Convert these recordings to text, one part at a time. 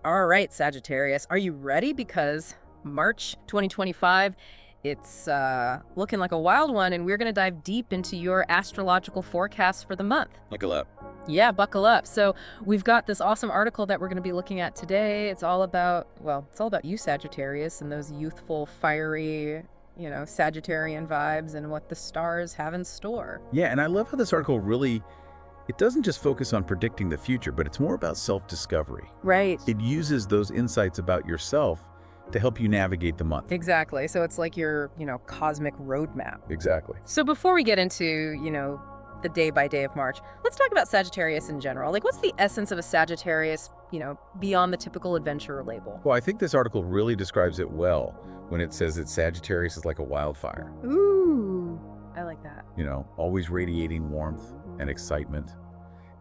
All right, Sagittarius, are you ready? Because March 2025, it's looking like a wild one, and we're going to dive deep into your astrological forecast for the month. Buckle up. Yeah, buckle up. So we've got this awesome article that we're going to be looking at today. It's all about, well, it's all about you, Sagittarius, and those youthful, fiery, Sagittarian vibes and what the stars have in store. Yeah, and I love how this article really, it doesn't just focus on predicting the future, but it's more about self-discovery. Right. It uses those insights about yourself to help you navigate the month. Exactly. So it's like your, cosmic roadmap. Exactly. So before we get into, the day by day of March, let's talk about Sagittarius in general. Like, what's the essence of a Sagittarius, beyond the typical adventurer label? Well, I think this article really describes it well when it says that Sagittarius is like a wildfire. Ooh, I like that. Always radiating warmth and excitement.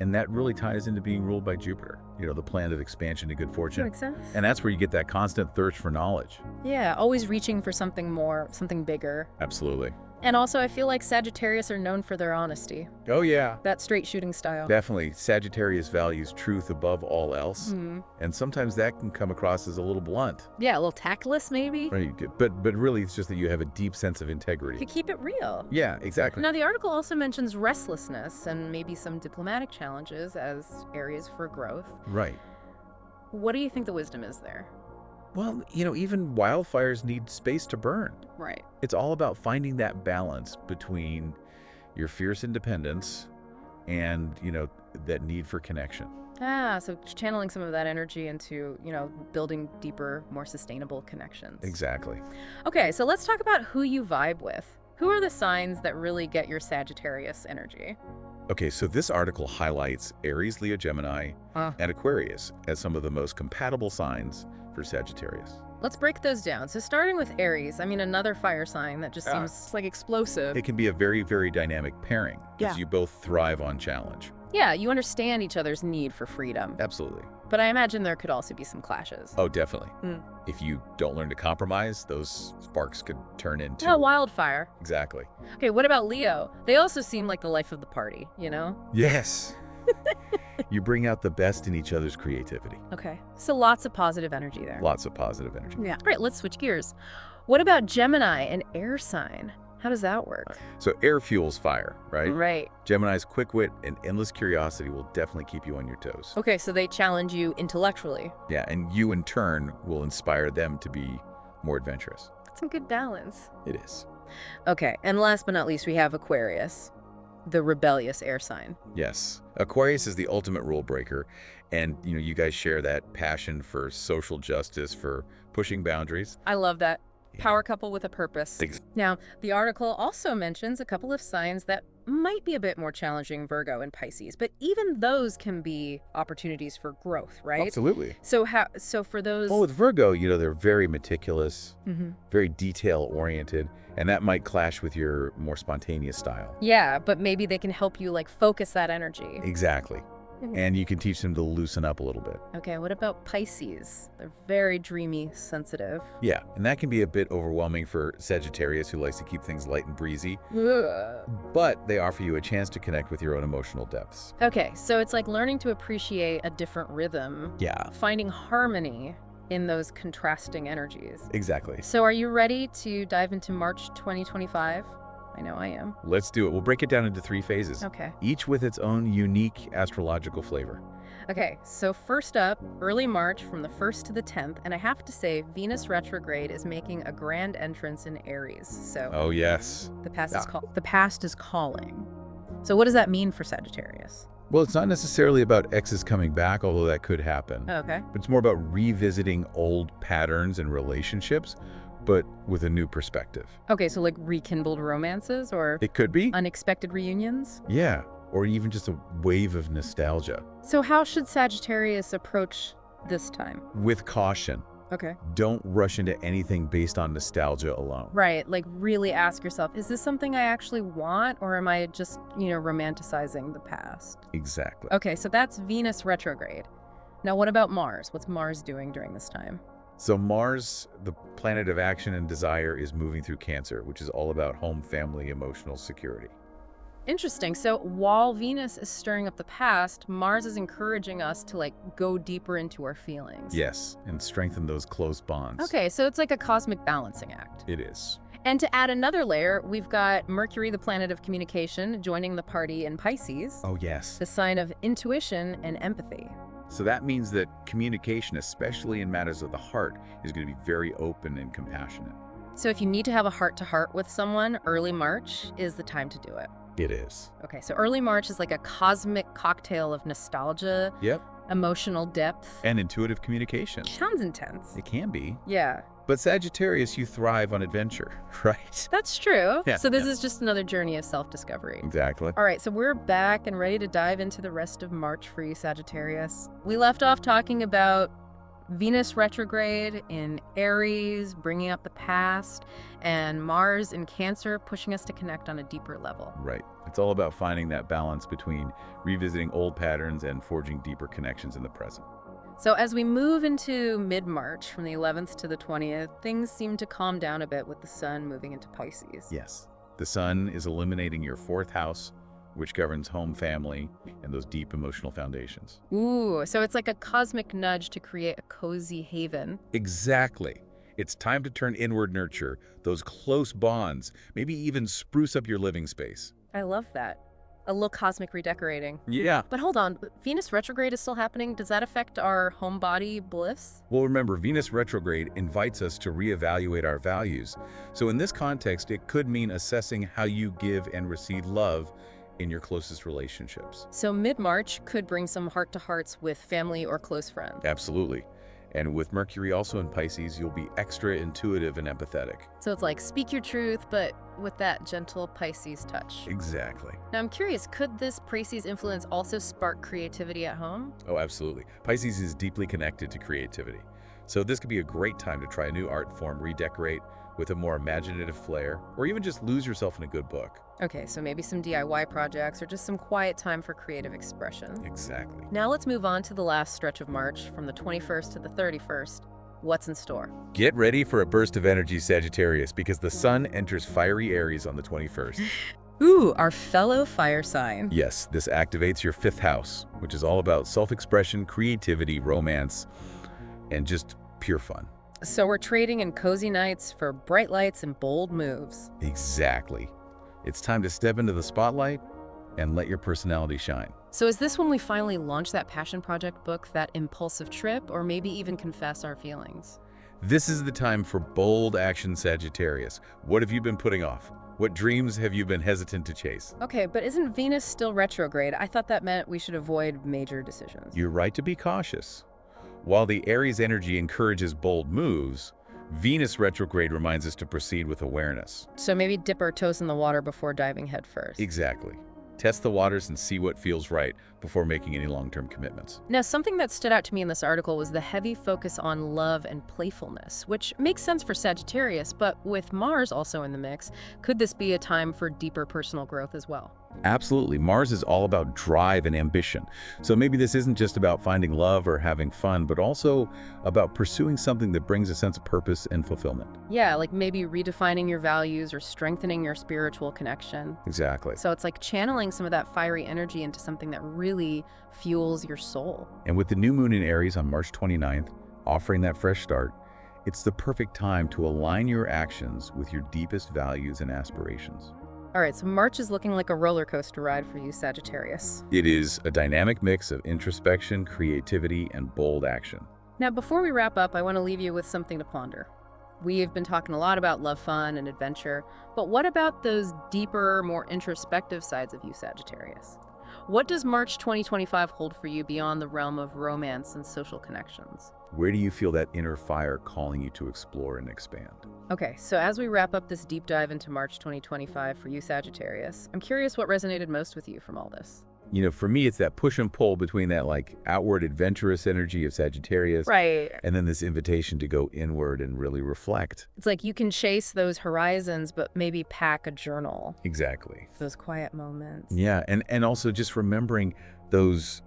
And that really ties into being ruled by Jupiter, the planet of expansion and good fortune. Makes sense. And that's where you get that constant thirst for knowledge. Yeah, always reaching for something more, something bigger. Absolutely. And also, I feel like Sagittarius are known for their honesty. Oh, yeah. That straight shooting style. Definitely. Sagittarius values truth above all else. Mhm. And sometimes that can come across as a little blunt. Yeah, a little tactless, maybe. Right. But really, it's just that you have a deep sense of You integrity. could keep it real. Yeah, exactly. Now, the article also mentions restlessness and maybe some diplomatic challenges as areas for growth. Right. What do you think the wisdom is there? Well, even wildfires need space to burn. Right. It's all about finding that balance between your fierce independence and, that need for connection. So channeling some of that energy into, building deeper, more sustainable connections. Exactly. Okay, so let's talk about who you vibe with. Who are the signs that really get your Sagittarius energy? Okay, so this article highlights Aries, Leo, Gemini, and Aquarius as some of the most compatible signs for Sagittarius. Let's break those down. So starting with Aries, another fire sign that just seems like explosive. It can be a very, very dynamic pairing because Yeah. you both thrive on challenge. Yeah, you understand each other's need for freedom. Absolutely. But I imagine there could also be some clashes. Oh, definitely. Mm. If you don't learn to compromise, those sparks could turn into... Oh, wildfire. Exactly. Okay, what about Leo? They also seem like the life of the party, Yes. You bring out the best in each other's creativity. Okay, so lots of positive energy there. Lots of positive energy. Yeah. Great, let's switch gears. What about Gemini, an air sign? How does that work? So air fuels fire, right? Right. Gemini's quick wit and endless curiosity will definitely keep you on your toes. Okay, so they challenge you intellectually. Yeah, and you in turn will inspire them to be more adventurous. That's some good balance. It is. Okay, and last but not least, we have Aquarius, the rebellious air sign. Yes. Aquarius is the ultimate rule breaker. And, you guys share that passion for social justice, for pushing boundaries. I love that. Power couple with a purpose. Ex- Now, the article also mentions a couple of signs that might be a bit more challenging, Virgo and Pisces, but even those can be opportunities for growth, right? Absolutely. So for those... Well, with Virgo, they're very meticulous, Mhm. very detail-oriented, and that might clash with your more spontaneous style. Yeah, but maybe they can help you focus that energy. Exactly. And you can teach them to loosen up a little bit. Okay, what about Pisces? They're very dreamy, sensitive. Yeah, and that can be a bit overwhelming for Sagittarius, who likes to keep things light and breezy, Ugh. but they offer you a chance to connect with your own emotional depths. Okay, so it's like learning to appreciate a different rhythm, Yeah, finding harmony in those contrasting energies. exactly. So are you ready to dive into March 2025? I know I am. Let's do it. We'll break it down into 3 phases, Okay. each with its own unique astrological flavor. Okay, so first up, early March from the 1st to the 10th, and I have to say Venus retrograde is making a grand entrance in Aries. So Oh, yes. the past is Yeah. the past is calling. So what does that mean for Sagittarius? Well, it's not necessarily about exes coming back, although that could happen. Okay. But it's more about revisiting old patterns and relationships, but with a new perspective. Okay, so like rekindled romances or It could be, unexpected reunions? yeah, or even just a wave of nostalgia. So how should Sagittarius approach this time? With caution. Okay. Don't rush into anything based on nostalgia alone. Right, like really ask yourself, is this something I actually want or am I just, romanticizing the past? Exactly. Okay, so that's Venus retrograde. Now what about Mars? What's Mars doing during this time? So Mars, the planet of action and desire, is moving through Cancer, which is all about home, family, emotional security. Interesting. So while Venus is stirring up the past, Mars is encouraging us to like go deeper into our feelings. Yes, and strengthen those close bonds. Okay, so it's like a cosmic balancing act. It is. And to add another layer, we've got Mercury, the planet of communication, joining the party in Pisces, Oh, yes. the sign of intuition and empathy. So that means that communication, especially in matters of the heart, is going to be very open and compassionate. So if you need to have a heart-to-heart with someone, early March is the time to do it. It is. Okay, so early March is like a cosmic cocktail of nostalgia, Yep. emotional depth. And intuitive communication. Sounds intense. It can be. Yeah, But Sagittarius, you thrive on adventure, right? that's true. Yeah, So this yeah. is just another journey of self-discovery. Exactly. All right, so we're back and ready to dive into the rest of March for you, Sagittarius. We left off talking about Venus retrograde in Aries, bringing up the past, and Mars in Cancer, pushing us to connect on a deeper level. Right. It's all about finding that balance between revisiting old patterns and forging deeper connections in the present. So as we move into mid-March, from the 11th to the 20th, things seem to calm down a bit with the sun moving into Pisces. Yes. The sun is illuminating your fourth house, which governs home, family, and those deep emotional foundations. Ooh, so it's like a cosmic nudge to create a cozy haven. Exactly. It's time to turn inward, nurture those close bonds, maybe even spruce up your living space. I love that. A little cosmic redecorating. Yeah. But hold on, Venus retrograde is still happening. Does that affect our homebody bliss? Well, remember, Venus retrograde invites us to reevaluate our values. So in this context, it could mean assessing how you give and receive love in your closest relationships. So mid-March could bring some heart-to-hearts with family or close friends. Absolutely. And with Mercury also in Pisces, you'll be extra intuitive and empathetic. So it's like speak your truth, but with that gentle Pisces touch. Exactly. Now I'm curious, could this Pisces influence also spark creativity at home? Oh, absolutely. Pisces is deeply connected to creativity. So this could be a great time to try a new art form, redecorate with a more imaginative flair, or even just lose yourself in a good book. Okay, so maybe some DIY projects or just some quiet time for creative expression. Exactly. Now let's move on to the last stretch of March, from the 21st to the 31st. What's in store? Get ready for a burst of energy, Sagittarius, because the sun enters fiery Aries on the 21st. Ooh, our fellow fire sign. Yes, this activates your fifth house, which is all about self-expression, creativity, romance, and just pure fun. So we're trading in cozy nights for bright lights and bold moves. Exactly. It's time to step into the spotlight and let your personality shine. So is this when we finally launch that passion project book, that impulsive trip, or maybe even confess our feelings? This is the time for bold action, Sagittarius. What have you been putting off? What dreams have you been hesitant to chase? Okay, but isn't Venus still retrograde? I thought that meant we should avoid major decisions. You're right to be cautious. While the Aries energy encourages bold moves, Venus retrograde reminds us to proceed with awareness. So maybe dip our toes in the water before diving headfirst. Exactly. Test the waters and see what feels right before making any long-term commitments. Now, something that stood out to me in this article was the heavy focus on love and playfulness, which makes sense for Sagittarius, but with Mars also in the mix, could this be a time for deeper personal growth as well? Absolutely. Mars is all about drive and ambition. So maybe this isn't just about finding love or having fun, but also about pursuing something that brings a sense of purpose and fulfillment. Yeah, like maybe redefining your values or strengthening your spiritual connection. Exactly. So it's like channeling some of that fiery energy into something that really fuels your soul. And with the new moon in Aries on March 29th, offering that fresh start, it's the perfect time to align your actions with your deepest values and aspirations. All right, so March is looking like a roller coaster ride for you, Sagittarius. It is a dynamic mix of introspection, creativity, and bold action. Now, before we wrap up, I want to leave you with something to ponder. We've been talking a lot about love, fun, and adventure, but what about those deeper, more introspective sides of you, Sagittarius? What does March 2025 hold for you beyond the realm of romance and social connections? Where do you feel that inner fire calling you to explore and expand? Okay, so as we wrap up this deep dive into March 2025 for you, Sagittarius, I'm curious what resonated most with you from all this. You know, for me, it's that push and pull between that like outward adventurous energy of Sagittarius Right. and then this invitation to go inward and really reflect. It's like you can chase those horizons, but maybe pack a journal. Exactly. Those quiet moments. Yeah, and also just remembering those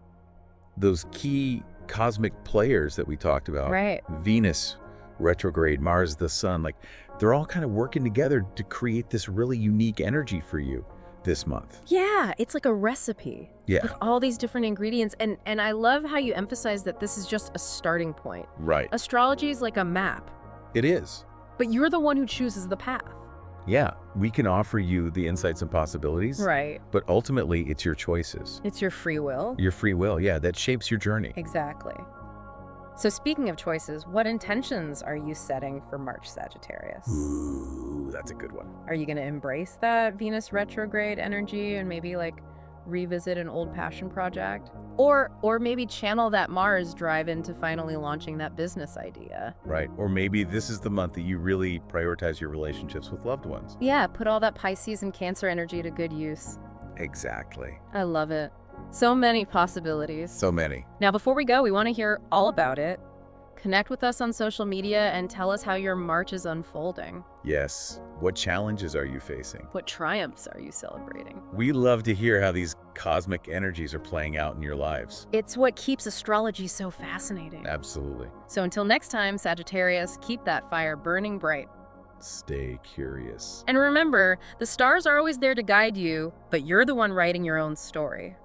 key cosmic players that we talked about. Right. Venus retrograde, Mars, the sun, like they're all kind of working together to create this really unique energy for you this month. Yeah, it's like a recipe Yeah, with all these different ingredients. And I love how you emphasize that this is just a starting point. right. Astrology is like a map, It is. but you're the one who chooses the path. Yeah, we can offer you the insights and possibilities, Right. but ultimately it's your choices, It's your free will. your free will, yeah, that shapes your journey. Exactly. So speaking of choices, what intentions are you setting for March Sagittarius? Ooh, that's a good one. Are you going to embrace that Venus retrograde energy and maybe like revisit an old passion project? Or maybe channel that Mars drive into finally launching that business idea? Right, or maybe this is the month that you really prioritize your relationships with loved ones. Yeah, put all that Pisces and Cancer energy to good use. Exactly. I love it. So many possibilities. So many. Now, before we go, we want to hear all about it. Connect with us on social media and tell us how your March is unfolding. Yes. What challenges are you facing? What triumphs are you celebrating? We love to hear how these cosmic energies are playing out in your lives. It's what keeps astrology so fascinating. Absolutely. So until next time, Sagittarius, keep that fire burning bright. Stay curious. And remember, the stars are always there to guide you, but you're the one writing your own story.